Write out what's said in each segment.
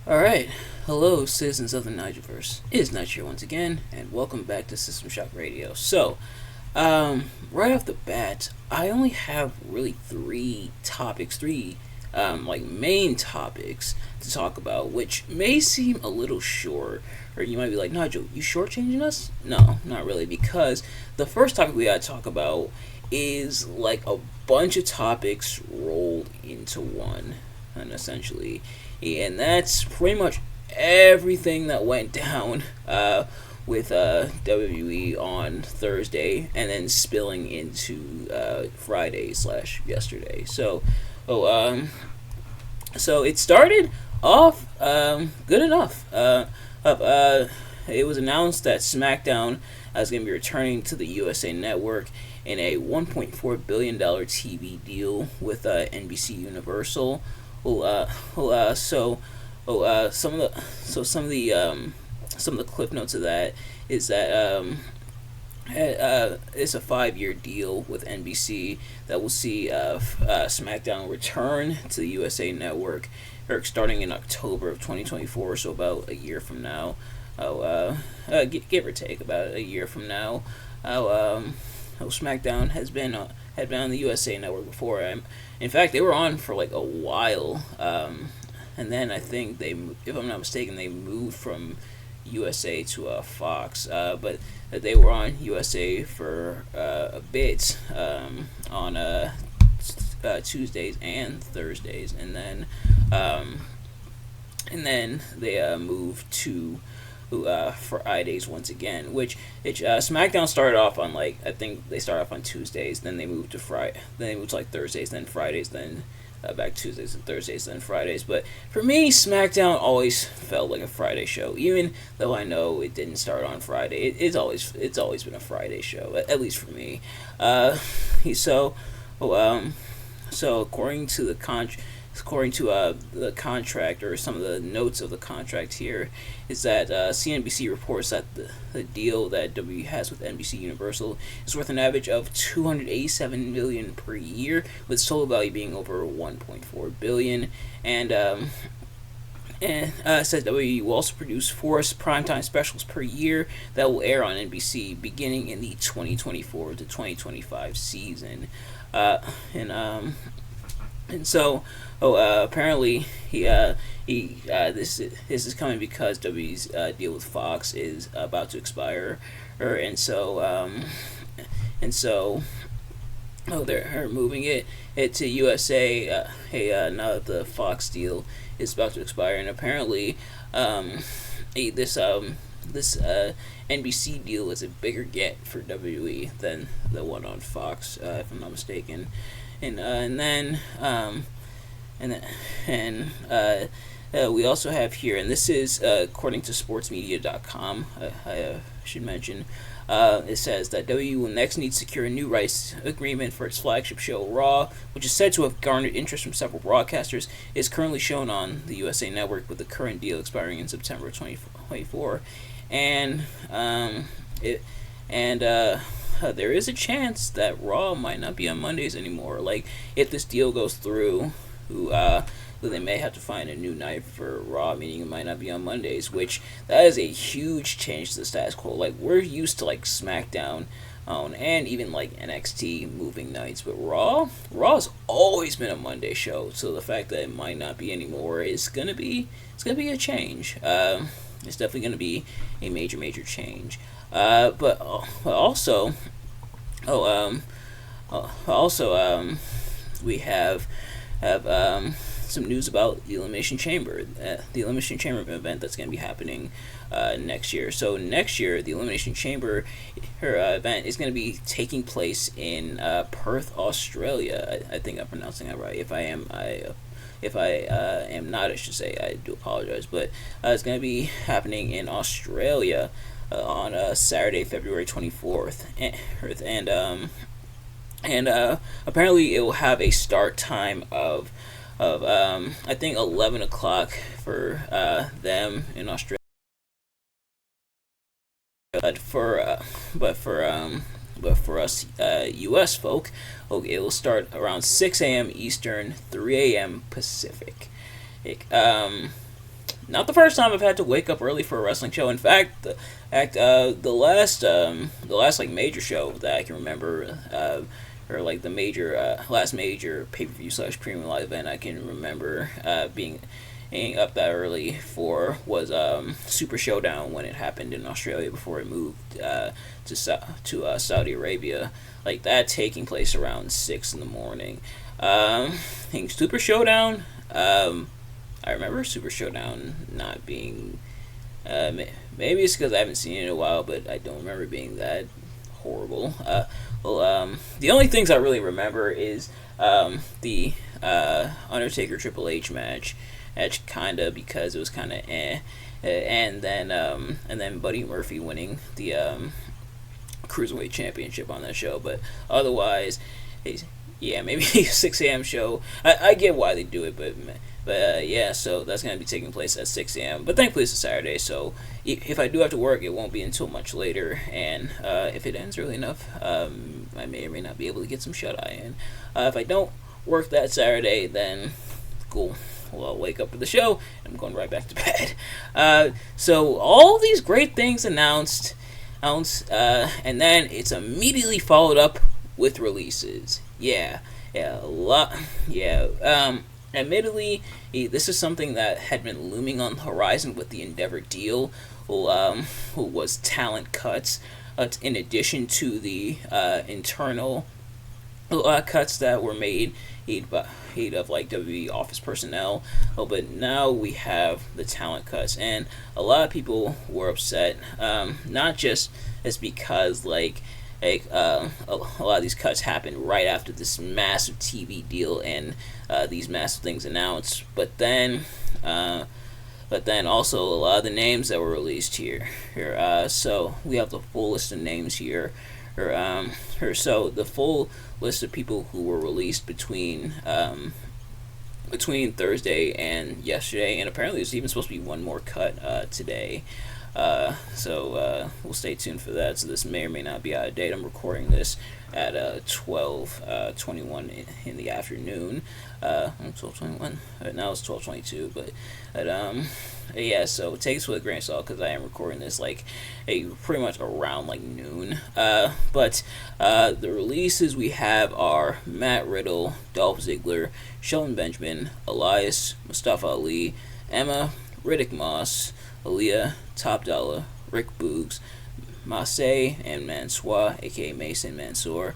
Alright, hello citizens of the Nigelverse. It is Nige here once again, and welcome back to System Shock Radio. Right off the bat, I only have really three main topics to talk about, which may seem a little short, or you might be like, Nigel, you shortchanging us? No, not really, because the first topic we gotta talk about is like a bunch of topics rolled into one, and essentially and that's pretty much everything that went down with WWE on Thursday, and then spilling into Friday slash yesterday. Oh, um, so it started off good enough. It was announced that SmackDown is going to be returning to the USA Network in a $1.4 billion TV deal with NBC Universal. Oh, some of the clip notes of that is that it's a 5 year deal with NBC that will see SmackDown return to the USA Network, or starting in October of 2024, so about a year from now. Give or take about a year from now. SmackDown had been on the USA Network before. In fact, they were on for like a while, and then I think if I'm not mistaken, they moved from USA to Fox. But they were on USA for a bit on Tuesdays and Thursdays, and then they moved to Fridays once again. SmackDown started off on, like, I think they started off on Tuesdays, then they moved to then they moved to like Thursdays, then Fridays, then back Tuesdays and Thursdays, then Fridays. But for me, SmackDown always felt like a Friday show, even though I know it didn't start on Friday. It's always been a Friday show, at least for me. So, so according to the contract, or some of the notes of the contract here, is that CNBC reports that the deal that W has with NBC Universal is worth an average of $287 million per year, with total value being over $1.4 billion. And it says W will also produce 4 primetime specials per year that will air on NBC beginning in the 2024 to 2025 season. Uh, and and so, apparently this is coming because W's deal with Fox is about to expire, and so they're moving it to USA. Now that the Fox deal is about to expire, and apparently, this NBC deal is a bigger get for WWE than the one on Fox, if I'm not mistaken. And then we also have here, and this is according to sportsmedia.com, I should mention, it says that W will next need to secure a new rights agreement for its flagship show, Raw, which is said to have garnered interest from several broadcasters. It is currently shown on the USA Network, with the current deal expiring in September 2024. And there is a chance that Raw might not be on Mondays anymore. Like, if this deal goes through, who they may have to find a new night for Raw, meaning it might not be on Mondays, which that is a huge change to the status quo. Like, we're used to like SmackDown and even like NXT moving nights, but Raw's always been a Monday show. So the fact that it might not be anymore is gonna be a change. It's definitely gonna be a major change. But also, we have some news about the Elimination Chamber, the Elimination Chamber event that's going to be happening next year. So next year, the Elimination Chamber event is going to be taking place in Perth, Australia. I think I'm pronouncing that right. If I am not, I should say, I do apologize. But it's going to be happening in Australia on Saturday, February 24th, and apparently it will have a start time of I think 11 o'clock for them in Australia. But for us U.S. folk, okay, it will start around 6 a.m. Eastern, 3 a.m. Pacific. not the first time I've had to wake up early for a wrestling show. In fact, the last like major show that I can remember, or like the major last major pay per view slash premium live event I can remember being up that early for was Super Showdown when it happened in Australia before it moved to Saudi Arabia. Like that taking place around 6 in the morning. I think Super Showdown. I remember Super Showdown not being. Maybe it's because I haven't seen it in a while, but I don't remember it being that horrible. The only things I really remember is the Undertaker Triple H match. Kinda because it was kind of and then Buddy Murphy winning the Cruiserweight Championship on that show. But otherwise, yeah, maybe a 6 a.m. show. I get why they do it, but yeah, so that's going to be taking place at 6 a.m. But thankfully it's a Saturday, so if I do have to work, it won't be until much later. And if it ends early enough, I may or may not be able to get some shut-eye in. If I don't work that Saturday, then cool. Well, I'll wake up for the show, and I'm going right back to bed. So all these great things announced, and then it's immediately followed up with releases. Yeah, a lot. Yeah. Admittedly, this is something that had been looming on the horizon with the Endeavor deal, who was talent cuts, in addition to the internal cuts that were made of like WWE office personnel. But now we have the talent cuts, and a lot of people were upset. Not just as because a lot of these cuts happened right after this massive TV deal and these massive things announced, but then also a lot of the names that were released here. So we have the full list of names here. So the full list of people who were released between Thursday and yesterday, and apparently there's even supposed to be one more cut today. So we'll stay tuned for that. So this may or may not be out of date. I'm recording this at 12:21 in the afternoon. 12:21. Now it's 12:22. But yeah. So take this with a grain of salt because I am recording this pretty much around noon. But the releases we have are Matt Riddle, Dolph Ziggler, Shelton Benjamin, Elias, Mustafa Ali, Emma, Riddick Moss, Aaliyah, Top Dollar, Rick Boogs, Masay and Mansoor, aka Mason Mansoor,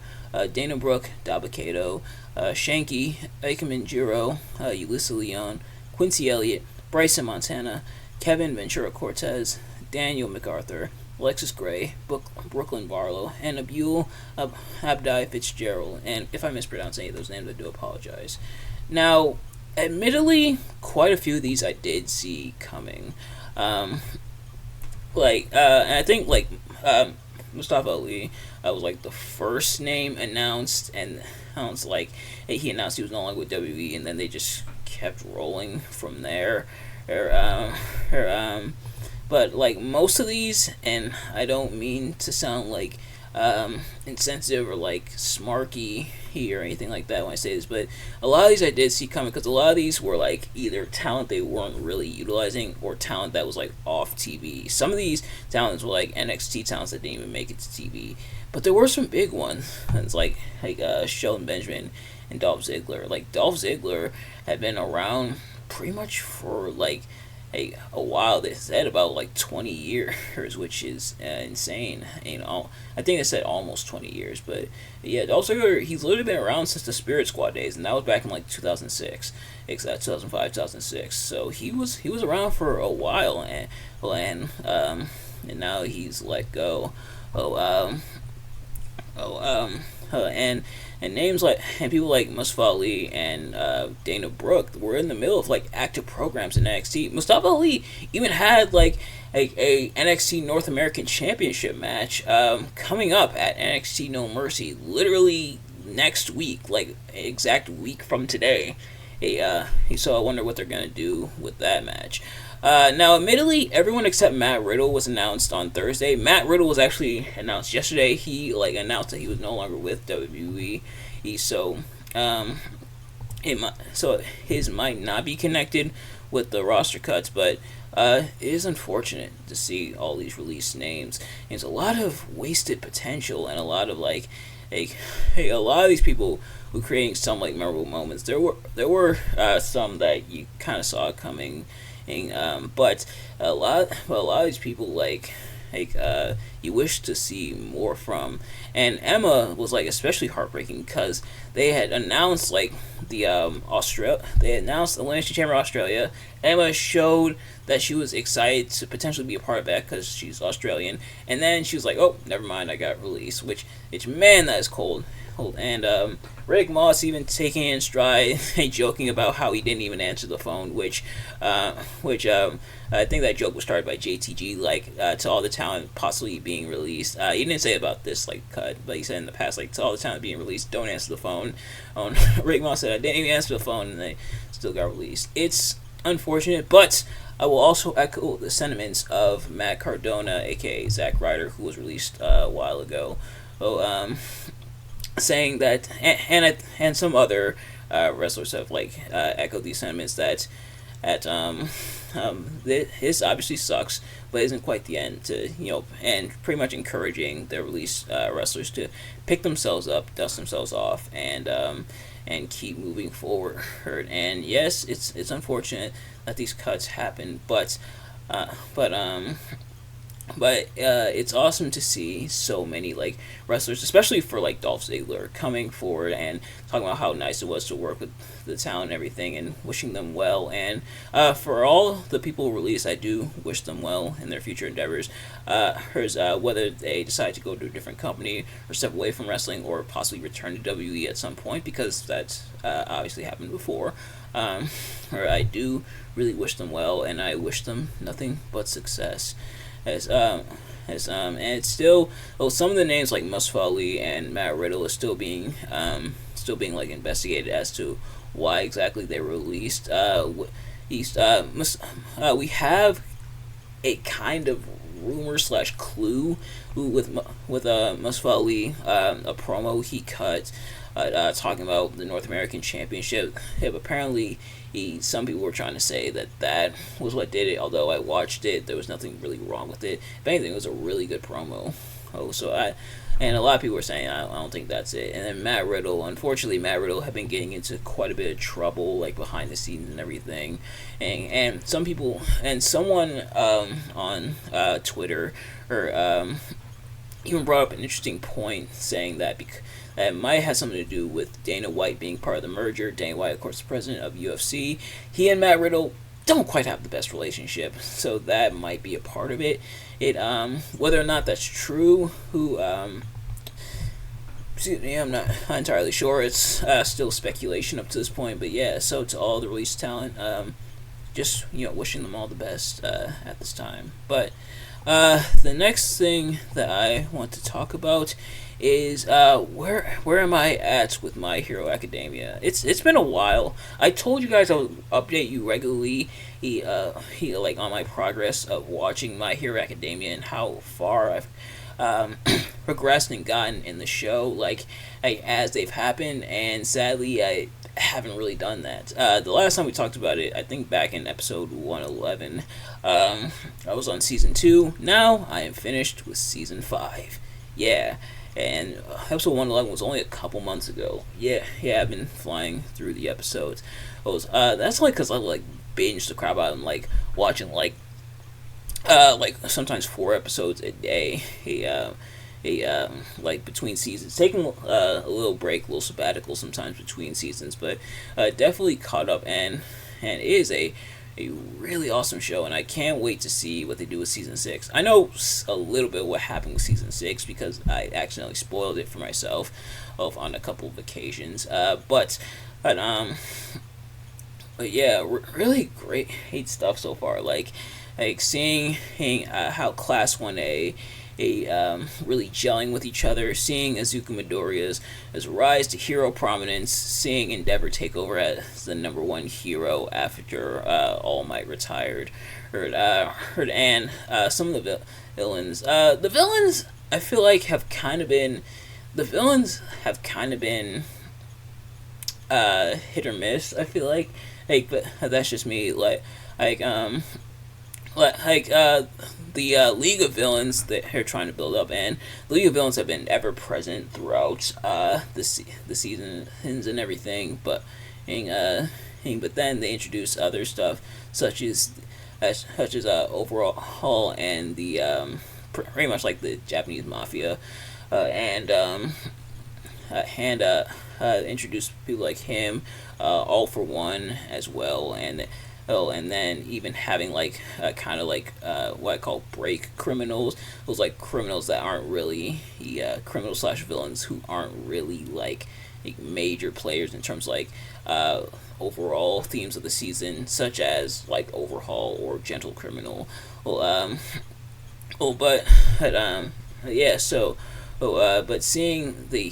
Dana Brooke, Dabakato, Shanky, Ikemen Jiro, Ulysses Leon, Quincy Elliott, Bryson Montana, Kevin Ventura Cortez, Daniel MacArthur, Alexis Gray, Brooklyn Barlow, and Abdul Abdi Fitzgerald. And if I mispronounce any of those names, I do apologize. Now, admittedly, quite a few of these I did see coming. And I think Mustafa Ali was the first name announced, and he announced he was no longer with WWE, and then they just kept rolling from there. But most of these, and I don't mean to sound insensitive or smarky or anything like that when I say this, but a lot of these I did see coming because a lot of these were either talent they weren't really utilizing or talent that was off TV. Some of these talents were NXT talents that didn't even make it to TV, but there were some big ones. It's Shelton Benjamin and Dolph Ziggler. Dolph Ziggler had been around pretty much for a while. They said about 20 years, which is insane. I think they said almost 20 years, but yeah, Dolph Ziggler, he's literally been around since the Spirit Squad days, and that was back in 2006, 2005, 2006. So he was around for a while, and now he's let go. And names and people like Mustafa Ali and Dana Brooke were in the middle of active programs in NXT. Mustafa Ali even had a NXT North American Championship match coming up at NXT No Mercy literally next week, exact week from today. So I wonder what they're gonna do with that match. Now, admittedly, everyone except Matt Riddle was announced on Thursday. Matt Riddle was actually announced yesterday. He announced that he was no longer with WWE. So his might not be connected with the roster cuts, but it is unfortunate to see all these released names. There's a lot of wasted potential and a lot of like hey, a lot of these people who creating some like memorable moments. There were some that you kind of saw coming, but a lot of these people you wish to see more from. And Emma was like especially heartbreaking because they had announced like they announced the Elimination Chamber Australia. Emma showed that she was excited to potentially be a part of that because she's Australian, and then she was like, "Oh, never mind, I got released." Which man, that is cold. And Rick Moss even taking it in stride, joking about how he didn't even answer the phone, which I think that joke was started by JTG, to all the talent possibly being released. He didn't say about this cut, but he said in the past, to all the talent being released, don't answer the phone. Rick Moss said, I didn't even answer the phone, and they still got released. It's unfortunate, but I will also echo the sentiments of Matt Cardona, aka Zack Ryder, who was released a while ago. Saying that, and some other wrestlers have echoed these sentiments that this obviously sucks, but isn't quite the end to and pretty much encouraging the released wrestlers to pick themselves up, dust themselves off, and keep moving forward. And yes, it's unfortunate that these cuts happen, but it's awesome to see so many wrestlers, especially for Dolph Ziggler, coming forward and talking about how nice it was to work with the talent and everything, and wishing them well. And for all the people released, I do wish them well in their future endeavors. Whether they decide to go to a different company or step away from wrestling or possibly return to WWE at some point, because that's obviously happened before. I do really wish them well, and I wish them nothing but success. And it's still, some of the names like Mustafa Ali and Matt Riddle is still being investigated as to why exactly they were released. We have a kind of rumor / clue with Mustafa Ali, a promo he cut talking about the North American Championship. Apparently, some people were trying to say that was what did it. Although I watched it, there was nothing really wrong with it. If anything, it was a really good promo. And a lot of people were saying I don't think that's it. And then Matt Riddle, unfortunately, had been getting into quite a bit of trouble, behind the scenes and everything. And some people and someone on Twitter or even brought up an interesting point, saying that that might have something to do with Dana White being part of the merger. Dana White, of course, the president of UFC. He and Matt Riddle don't quite have the best relationship, so that might be a part of it. Whether or not that's true, I'm not entirely sure. It's still speculation up to this point, but yeah. So to all the released talent, just wishing them all the best at this time. But the next thing that I want to talk about is where am I at with My Hero Academia? It's been a while. I told you guys I would update you regularly, on my progress of watching My Hero Academia and how far I've progressed and gotten in the show, as they've happened. And sadly, I haven't really done that. The last time we talked about it, I think back in episode 111, I was on season 2. Now I am finished with season 5. Yeah. And episode 111 was only a couple months ago. Yeah, I've been flying through the episodes. That's because I binge the crap out and watching sometimes 4 episodes a day. Between seasons, taking a little break, a little sabbatical sometimes between seasons, but definitely caught up, and it is a really awesome show, and I can't wait to see what they do with season 6. I know a little bit what happened with season 6 because I accidentally spoiled it for myself on a couple of occasions. But yeah, really great stuff so far. Seeing how Class 1A really gelling with each other, seeing Azuka Midoriya's rise to hero prominence, seeing Endeavor take over as the number 1 hero after All Might retired, and some of the villains. The villains, I feel have kind of been hit or miss. I feel like, but that's just me. Like like the League of Villains that they're trying to build up, and the League of Villains have been ever present throughout the seasons and everything. But then they introduce other stuff such as overall and the pretty much like the Japanese mafia, and introduce people like him, All for One as well, and then even having like kind of like what I call break criminals, those like criminals that aren't really criminals slash villains who aren't really like major players in terms of like overall themes of the season, such as like Overhaul or Gentle Criminal. Well, oh, but yeah. But seeing the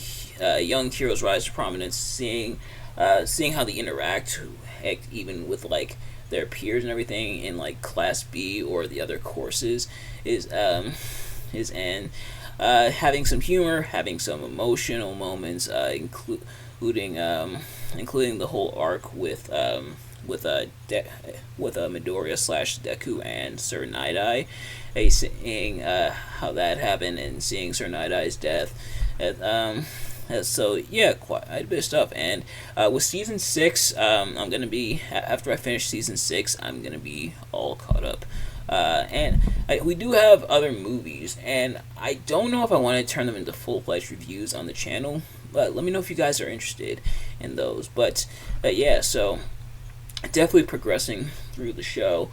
young heroes rise to prominence, seeing how they interact, heck, even with like their peers and everything in like Class B or the other courses, is and having some humor, having some emotional moments, including the whole arc with Midoriya slash Deku and Sir Night-Eye, seeing how that happened and seeing Sir Night-Eye's death. So yeah, quite a bit of stuff. And with season 6, I'm gonna be after I finish season 6, I'm gonna be all caught up. We do have other movies, and I don't know if I want to turn them into full-fledged reviews on the channel. But let me know if you guys are interested in those. But yeah, so definitely progressing through the show.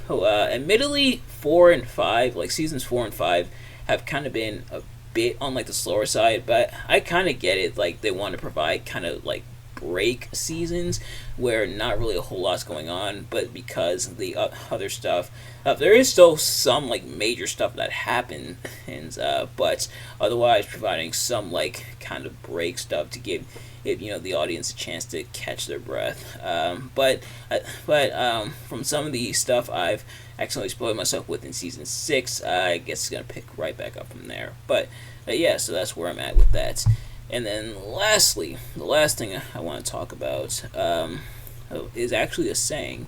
Admittedly, 4 and 5, like seasons 4 and 5, have kind of been a bit on like the slower side, but I kind of get it. Like they want to provide kind of like break seasons where not really a whole lot's going on, but because the other stuff, there is still some like major stuff that happens, but otherwise providing some like kind of break stuff to give the audience a chance to catch their breath. But from some of the stuff I've accidentally spoiled myself with in season 6, I guess it's gonna pick right back up from there. But yeah, so that's where I'm at with that. And then lastly, the last thing I want to talk about is actually a saying.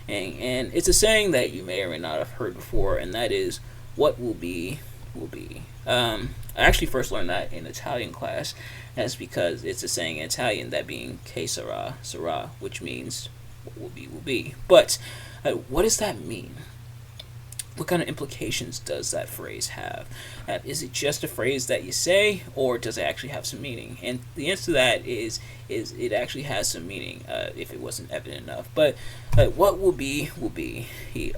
And it's a saying that you may or may not have heard before, and that is, what will be, will be. I actually first learned that in Italian class. That's because it's a saying in Italian, that being che sarà, sarà, which means what will be, will be. But what does that mean? What kind of implications does that phrase have? Is it just a phrase that you say, or does it actually have some meaning? And the answer to that is it actually has some meaning, if it wasn't evident enough. But what will be, will be.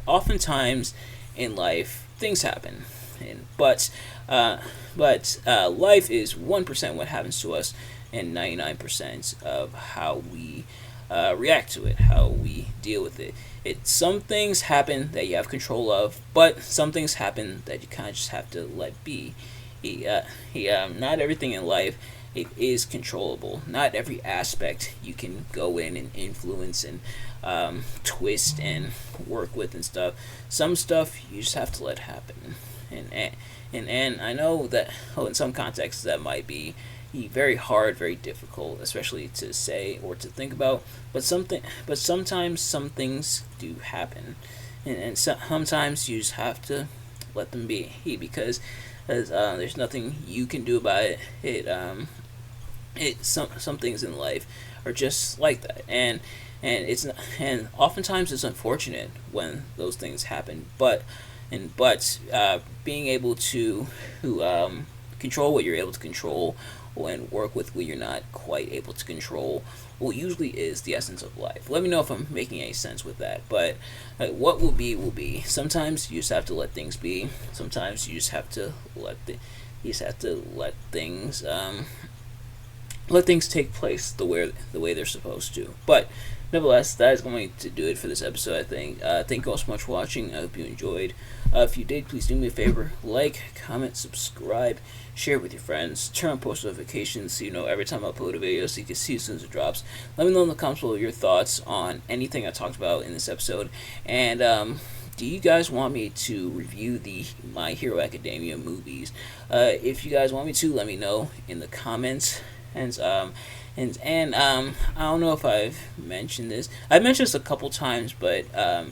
Oftentimes in life, things happen, but life is 1% what happens to us, and 99% of how we react to it, how we deal with it. Some things happen that you have control of, but some things happen that you kind of just have to let be. Not everything in life it is controllable. Not every aspect you can go in and influence and twist and work with and stuff. Some stuff you just have to let happen. And I know that in some contexts that might be very hard, very difficult, especially to say or to think about. But sometimes some things do happen, and sometimes you just have to let them be, because there's nothing you can do about it. Some things in life are just like that, and oftentimes it's unfortunate when those things happen. But being able to control what you're able to control and work with what you're not quite able to control, well, usually is the essence of life. Let me know if I'm making any sense with that. But what will be, will be. Sometimes you just have to let things be. Sometimes you just have to let things take place the way they're supposed to. But nevertheless, that is going to do it for this episode, I think. Thank you all so much for watching. I hope you enjoyed. If you did, please do me a favor. Like, comment, subscribe, share it with your friends. Turn on post notifications so you know every time I upload a video, so you can see as soon as it drops. Let me know in the comments below your thoughts on anything I talked about in this episode. And do you guys want me to review the My Hero Academia movies? If you guys want me to, let me know in the comments. And And I don't know if I've mentioned this. I've mentioned this a couple times, but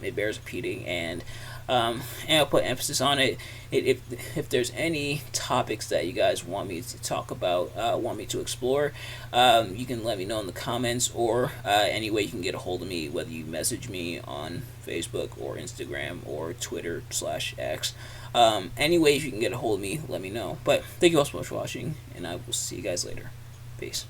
it bears repeating, and I'll put emphasis on it. If there's any topics that you guys want me to talk about, want me to explore, you can let me know in the comments, or any way you can get a hold of me, whether you message me on Facebook or Instagram or Twitter/X. Any ways you can get a hold of me, let me know. But thank you all so much for watching, and I will see you guys later. Peace.